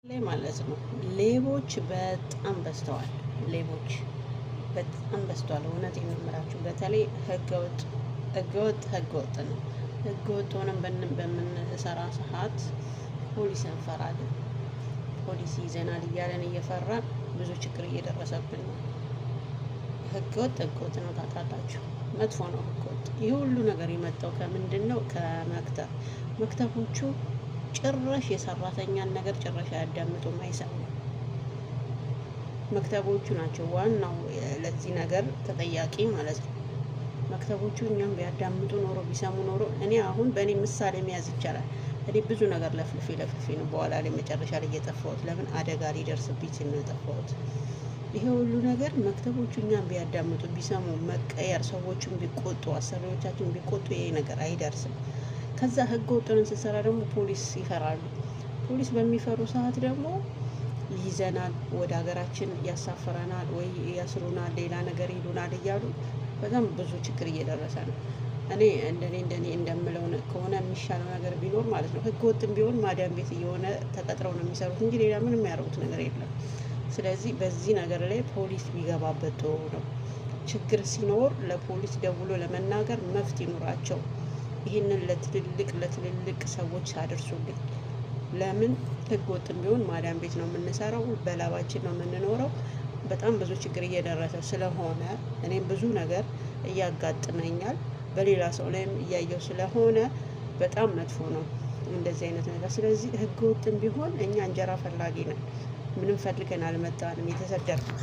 ላይ ማለት ነው። ሌቦች በጣም በዝተዋል። ሌቦች በጣም በዝተዋል። እውነት የምምላችሁ በተለይ ህገወጥ ነው። ህገወጥ ሆነን በምንሰራ ሰዓት ፖሊስ እንፈራለን። ፖሊስ ይዘናል እያለን እየፈራን ብዙ ችግር እየደረሰብን ነው። ህገወጥ ነው ታውቃላችሁ፣ መጥፎ ነው ህገወጥ። ይህ ሁሉ ነገር የመጣው ከምንድን ነው? መክተቦቹ ጭራሽ የሰራተኛን ነገር ጭራሽ አያዳምጡም፣ አይሰሙም። መክተቦቹ ናቸው ዋናው ለዚህ ነገር ተጠያቂ ማለት ነው። መክተቦቹ እኛም ቢያዳምጡ ኖሮ ቢሰሙ ኖሮ እኔ አሁን በእኔ ምሳሌ መያዝ ይቻላል። እኔ ብዙ ነገር ለፍልፌ ነው በኋላ ላይ መጨረሻ ላይ እየጠፋሁት። ለምን አደጋ ሊደርስብኝ ሲል ነው የጠፋሁት። ይሄ ሁሉ ነገር መክተቦቹ እኛም ቢያዳምጡ ቢሰሙ፣ መቀየር፣ ሰዎችን ቢቆጡ፣ አሰሪዎቻችን ቢቆጡ ይሄ ነገር አይደርስም። ከዛ ህገ ወጥን ስንሰራ ደግሞ ፖሊስ ይፈራሉ። ፖሊስ በሚፈሩ ሰዓት ደግሞ ይዘናል፣ ወደ ሀገራችን ያሳፍረናል፣ ወይ ያስሩናል፣ ሌላ ነገር ይሉናል እያሉ በጣም ብዙ ችግር እየደረሰ ነው። እኔ እንደምለው ከሆነ የሚሻለው ነገር ቢኖር ማለት ነው ህገ ወጥም ቢሆን ማዳም ቤት እየሆነ ተቀጥረው ነው የሚሰሩት እንጂ ሌላ ምንም የሚያደርጉት ነገር የለም። ስለዚህ በዚህ ነገር ላይ ፖሊስ ቢገባበት ጥሩ ነው። ችግር ሲኖር ለፖሊስ ደውሎ ለመናገር መፍት ይኑራቸው። ይህንን ለትልልቅ ሰዎች አድርሱልኝ። ለምን ህገ ወጥም ቢሆን ማዳም ቤት ነው የምንሰራው፣ በላባችን ነው የምንኖረው። በጣም ብዙ ችግር እየደረሰ ስለሆነ እኔም ብዙ ነገር እያጋጥመኛል፣ በሌላ ሰው ላይም እያየው ስለሆነ በጣም መጥፎ ነው እንደዚህ አይነት ነገር። ስለዚህ ህገ ወጥም ቢሆን እኛ እንጀራ ፈላጊ ነን። ምንም ፈልገን አልመጣንም፣ የተሰደድነው